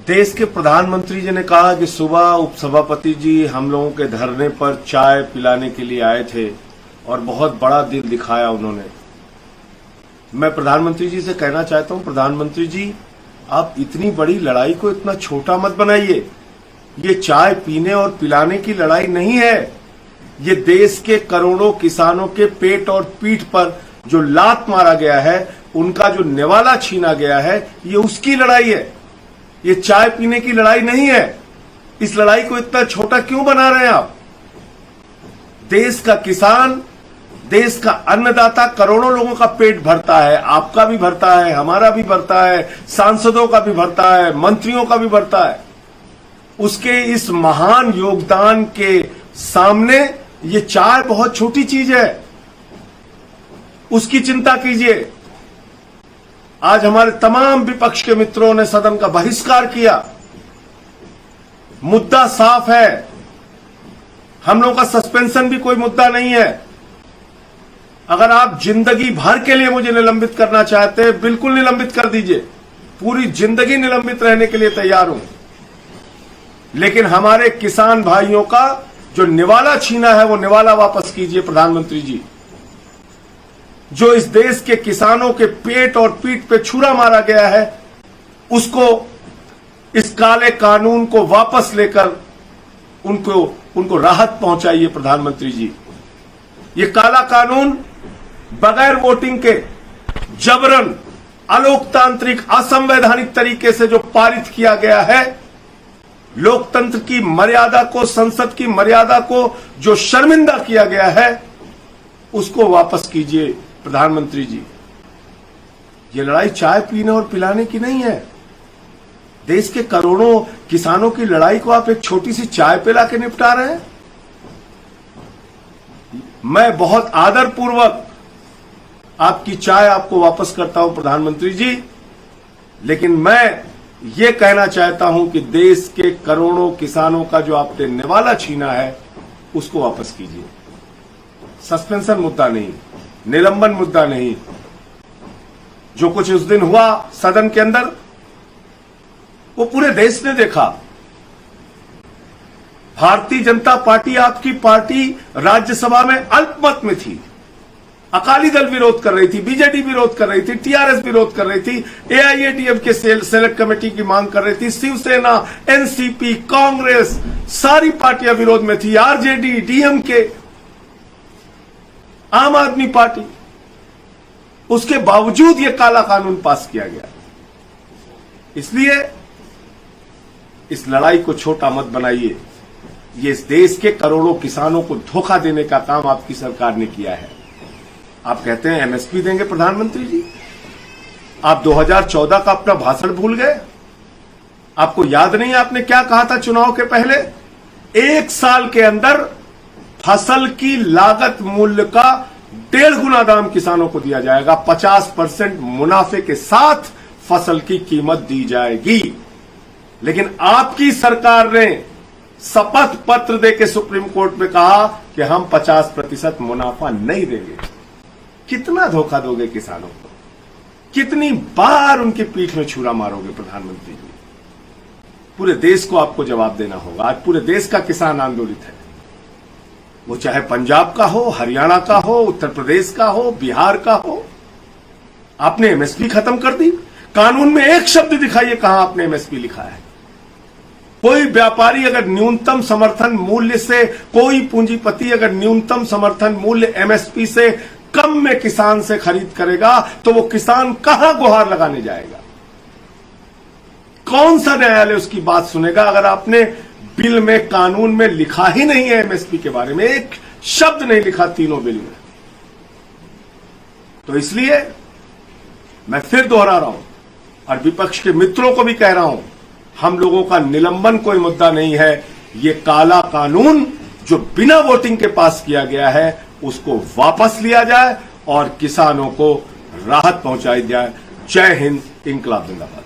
देश के प्रधानमंत्री जी ने कहा कि सुबह उपसभापति जी हम लोगों के धरने पर चाय पिलाने के लिए आए थे और बहुत बड़ा दिल दिखाया उन्होंने। मैं प्रधानमंत्री जी से कहना चाहता हूं, प्रधानमंत्री जी आप इतनी बड़ी लड़ाई को इतना छोटा मत बनाइए। ये चाय पीने और पिलाने की लड़ाई नहीं है। ये देश के करोड़ों किसानों के पेट और पीठ पर जो लात मारा गया है, उनका जो निवाला छीना गया है, ये उसकी लड़ाई है। ये चाय पीने की लड़ाई नहीं है। इस लड़ाई को इतना छोटा क्यों बना रहे हैं आप? देश का किसान, देश का अन्नदाता करोड़ों लोगों का पेट भरता है। आपका भी भरता है, हमारा भी भरता है, सांसदों का भी भरता है, मंत्रियों का भी भरता है। उसके इस महान योगदान के सामने ये चाय बहुत छोटी चीज है। उसकी चिंता कीजिए। आज हमारे तमाम विपक्ष के मित्रों ने सदन का बहिष्कार किया। मुद्दा साफ है। हम लोगों का सस्पेंशन भी कोई मुद्दा नहीं है। अगर आप जिंदगी भर के लिए मुझे निलंबित करना चाहते हैं, बिल्कुल निलंबित कर दीजिए। पूरी जिंदगी निलंबित रहने के लिए तैयार हूं। लेकिन हमारे किसान भाइयों का जो निवाला छीना है, वो निवाला वापस कीजिए प्रधानमंत्री जी। जो इस देश के किसानों के पेट और पीठ पे छुरा मारा गया है, उसको, इस काले कानून को वापस लेकर उनको राहत पहुंचाइए प्रधानमंत्री जी। ये काला कानून बगैर वोटिंग के जबरन, अलोकतांत्रिक, असंवैधानिक तरीके से जो पारित किया गया है, लोकतंत्र की मर्यादा को, संसद की मर्यादा को जो शर्मिंदा किया गया है, उसको वापस कीजिए प्रधानमंत्री जी। ये लड़ाई चाय पीने और पिलाने की नहीं है। देश के करोड़ों किसानों की लड़ाई को आप एक छोटी सी चाय पिला के निपटा रहे हैं। मैं बहुत आदरपूर्वक आपकी चाय आपको वापस करता हूं प्रधानमंत्री जी, लेकिन मैं ये कहना चाहता हूं कि देश के करोड़ों किसानों का जो आपने निवाला छीना है, उसको वापस कीजिए। सस्पेंशन मुद्दा नहीं, निलंबन मुद्दा नहीं। जो कुछ उस दिन हुआ सदन के अंदर, वो पूरे देश ने देखा। भारतीय जनता पार्टी, आपकी पार्टी राज्यसभा में अल्पमत में थी। अकाली दल विरोध कर रही थी, बीजेडी विरोध कर रही थी, टीआरएस विरोध कर रही थी, एआईएडीएमके सेलेक्ट कमेटी की मांग कर रही थी, शिवसेना, एनसीपी, कांग्रेस, सारी पार्टियां विरोध में थी, आरजेडी, डीएमके, आम आदमी पार्टी। उसके बावजूद यह काला कानून पास किया गया। इसलिए इस लड़ाई को छोटा मत बनाइए। ये इस देश के करोड़ों किसानों को धोखा देने का काम आपकी सरकार ने किया है। आप कहते हैं एमएसपी देंगे प्रधानमंत्री जी। आप 2014 का अपना भाषण भूल गए? आपको याद नहीं आपने क्या कहा था चुनाव के पहले? 1 साल के अंदर फसल की लागत मूल्य का 1.5 गुना दाम किसानों को दिया जाएगा। 50% मुनाफे के साथ फसल की कीमत दी जाएगी। लेकिन आपकी सरकार ने शपथ पत्र देकर सुप्रीम कोर्ट में कहा कि हम 50% मुनाफा नहीं देंगे। कितना धोखा दोगे किसानों को? कितनी बार उनकी पीठ में छुरा मारोगे प्रधानमंत्री जी? पूरे देश को आपको जवाब देना होगा। आज पूरे देश का किसान आंदोलित है। वो चाहे पंजाब का हो, हरियाणा का हो, उत्तर प्रदेश का हो, बिहार का हो। आपने एमएसपी खत्म कर दी। कानून में एक शब्द दिखाइए कहां आपने एमएसपी लिखा है। कोई व्यापारी अगर न्यूनतम समर्थन मूल्य से, कोई पूंजीपति अगर न्यूनतम समर्थन मूल्य एमएसपी से कम में किसान से खरीद करेगा, तो वो किसान कहां गुहार लगाने जाएगा? कौन सा न्यायालय उसकी बात सुनेगा अगर आपने बिल में, कानून में लिखा ही नहीं है एमएसपी के बारे में? एक शब्द नहीं लिखा तीनों बिल में। तो इसलिए मैं फिर दोहरा रहा हूं और विपक्ष के मित्रों को भी कह रहा हूं, हम लोगों का निलंबन कोई मुद्दा नहीं है। ये काला कानून जो बिना वोटिंग के पास किया गया है, उसको वापस लिया जाए और किसानों को राहत पहुंचाई जाए। जय हिंद, इंकलाब जिंदाबाद।